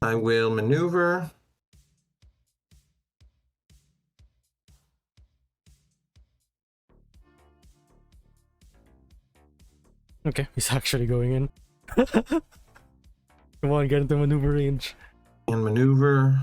I will maneuver. Okay, he's actually going in. Come on, get into maneuver range. And maneuver.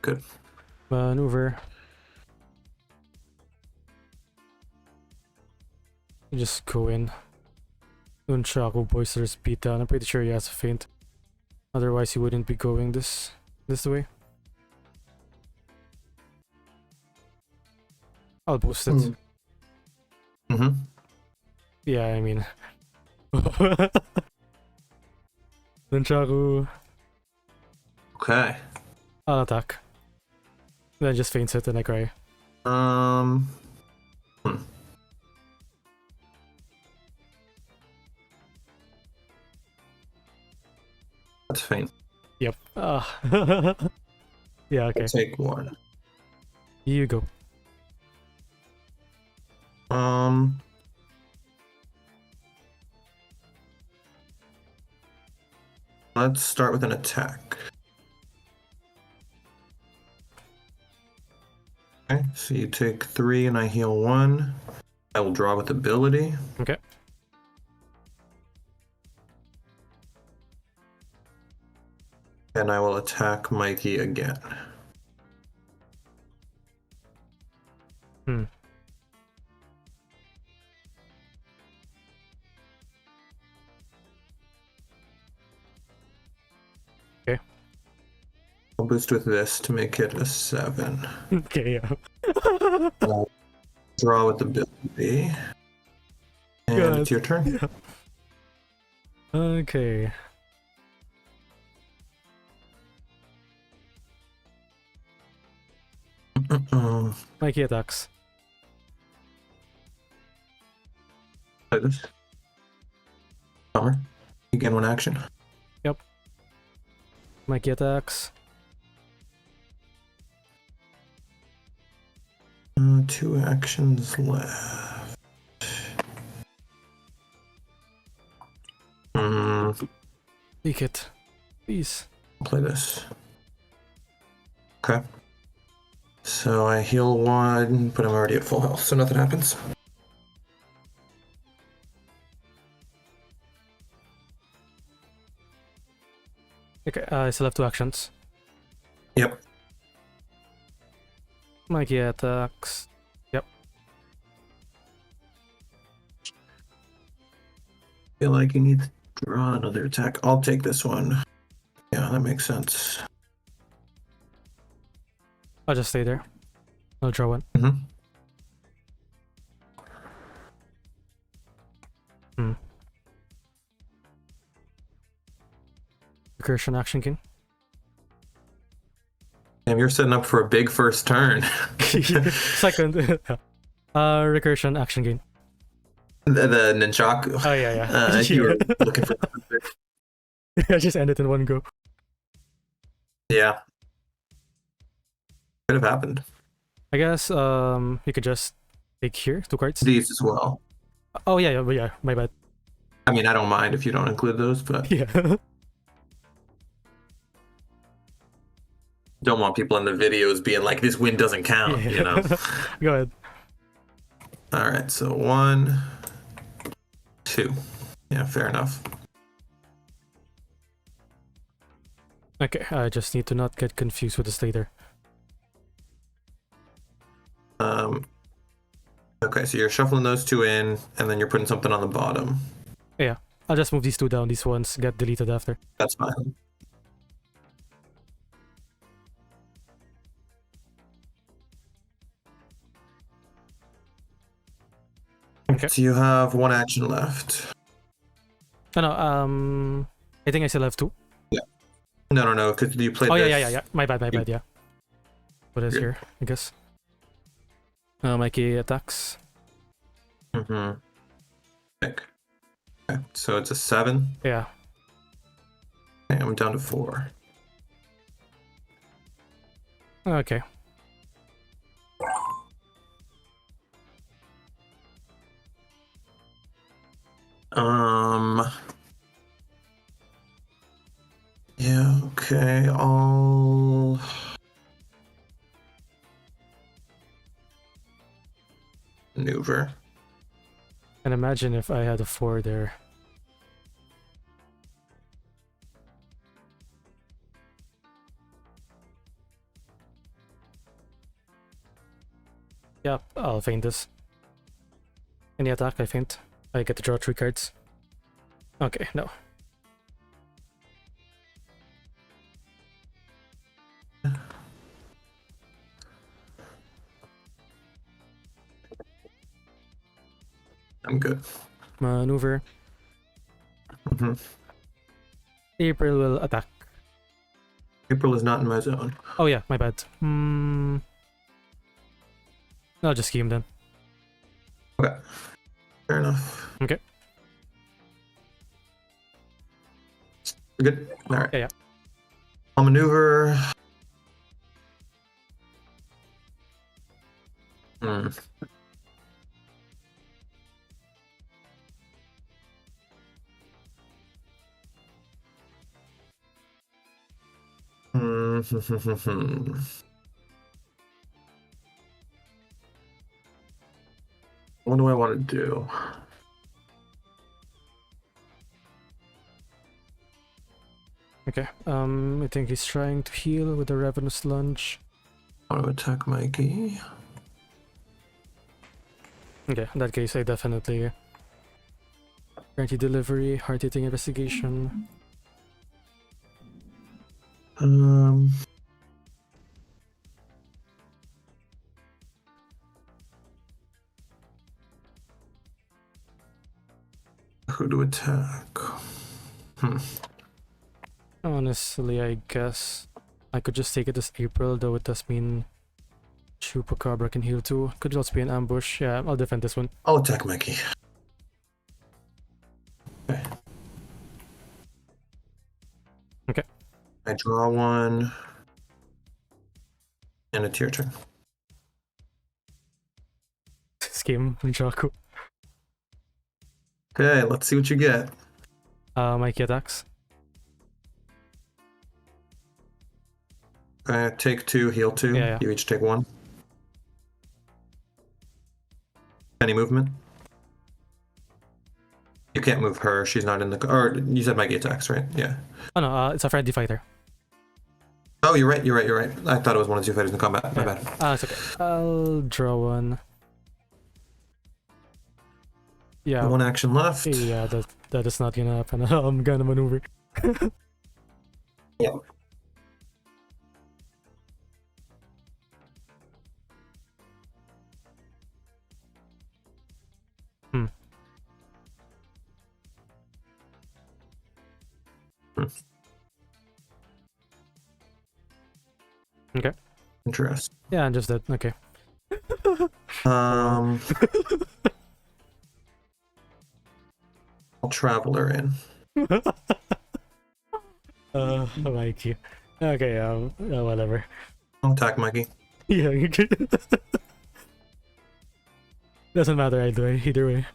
Good. Maneuver. You just go in. Unchaco boisterous beatdown. I'm pretty sure he has a feint. Otherwise he wouldn't be going this way. I'll boost it. Yeah, I mean. Unchaco. Okay. I'll attack. Then just feints it and I cry. That's fine. Yep. Yeah, okay. I'll take one. You go. Let's start with an attack. Okay, so you take 3 and I heal 1. I will draw with ability. Okay. And I will attack Mikey again. Okay. I'll boost with this to make it a 7. Okay, yeah. I'll draw with ability. And God. it's your turn. Yeah. Okay. Mikey attacks. Like this. Bummer. You gain 1 action. Yep. Mikey attacks. 2 actions left. Take it. Please. Play this. Okay. So I heal 1, but I'm already at full health, so nothing happens. Okay, I still have 2 actions. Yep. Mikey attacks. Yep. Feel like you need to draw another attack. I'll take this one. Yeah, that makes sense. I'll just stay there. I'll draw 1. Recursion action king. Damn, you're setting up for a big first turn. Second. Recursion action gain. The Nunchaku. Oh yeah. You were looking for. I just ended in one go. Yeah. Could have happened. I guess you could just take here 2 cards. These as well. Oh yeah, my bad. I mean, I don't mind if you don't include those, but Yeah. don't want people in the videos being like, this win doesn't count, Yeah. you know? Go ahead. All right, so 1, 2. Yeah, fair enough. Okay, I just need to not get confused with this later. Okay, so you're shuffling those 2 in, and then you're putting something on the bottom. Yeah, I'll just move these 2 down. These ones get deleted after. That's fine. Okay. So you have 1 action left. No, I think I still have 2. Yeah. No, because you played Oh this. yeah. My bad, yeah. What is here, I guess. Mikey attacks. Okay, so it's a 7. Yeah. Okay, I'm down to 4. Okay. Yeah, okay, I'll... maneuver. And imagine if I had a 4 there. Yep, I'll feint this. Any attack, I feint. I get to draw 3 cards. Okay, no. I'm good. Maneuver. Mm-hmm. April will attack. April is not in my zone. Oh yeah, my bad. I'll just scheme then. Okay. Fair enough. Okay. Good? Alright. Yeah. I'll maneuver. What do I want to do? Okay. I think he's trying to heal with the Ravenous Lunge. I want to attack Mikey. Okay, in that case, I definitely guarantee delivery, hard-hitting investigation. Who to attack? Honestly, I guess I could just take it as April, though it does mean Chupacabra can heal too. Could also be an ambush. Yeah, I'll defend this one. I'll attack Mikey. Okay. I draw 1. And it's your turn. Scheme, Jaku. Okay, let's see what you get. Mikey attacks. Okay, take 2, heal 2. Yeah. You each take 1. Any movement? You can't move her. She's not in the... Or you said Mikey attacks, right? Yeah. Oh no, it's a friendly fighter. Oh, you're right. I thought it was one of the 2 fighters in combat. My bad. It's okay. I'll draw 1. Yeah. 1 action left. Yeah, that is not gonna happen. I'm gonna maneuver. Yeah. Okay. Interesting. Yeah, I'm just dead. Okay. I'll travel her in. Mikey. Okay, whatever. I'll attack Mikey. Yeah, you could. Doesn't matter either way.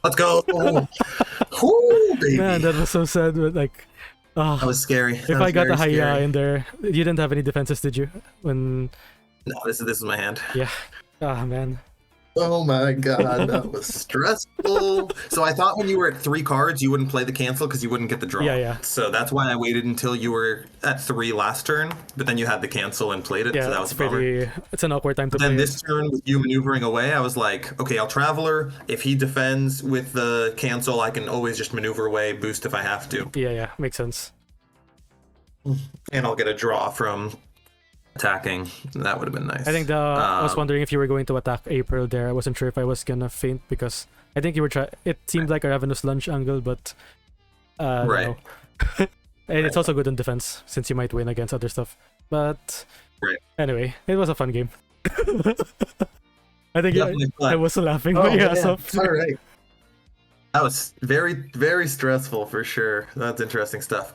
Let's go! Ooh, baby! Man, that was so sad, but like... that was scary. If I got the Haya in there, you didn't have any defenses, did you? When... No, this is my hand. Yeah. Man. Oh my god, that was stressful. So I thought when you were at 3 cards, you wouldn't play the cancel because you wouldn't get the draw. Yeah. So that's why I waited until you were at 3 last turn, but then you had the cancel and played it, Yeah, so that was a bummer. it's an awkward time to play. Then this turn with you maneuvering away, I was like, okay, I'll Traveler. If he defends with the cancel, I can always just maneuver away, boost if I have to. Yeah, makes sense. And I'll get a draw from attacking. That would have been nice. I think I was wondering if you were going to attack April there. I wasn't sure if I was gonna feint because I think you were it seemed like a Ravenous Lunge angle, but right. No. And it's also good in defense since you might win against other stuff. But anyway, it was a fun game. I think I was laughing my ass off. All right. That was very, very stressful for sure. That's interesting stuff.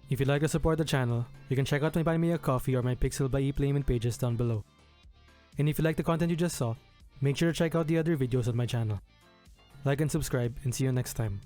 If you'd like to support the channel, you can check out my Buy Me a Coffee or my Pixel by ePlayment pages down below. And if you like the content you just saw, make sure to check out the other videos on my channel. Like and subscribe, and see you next time.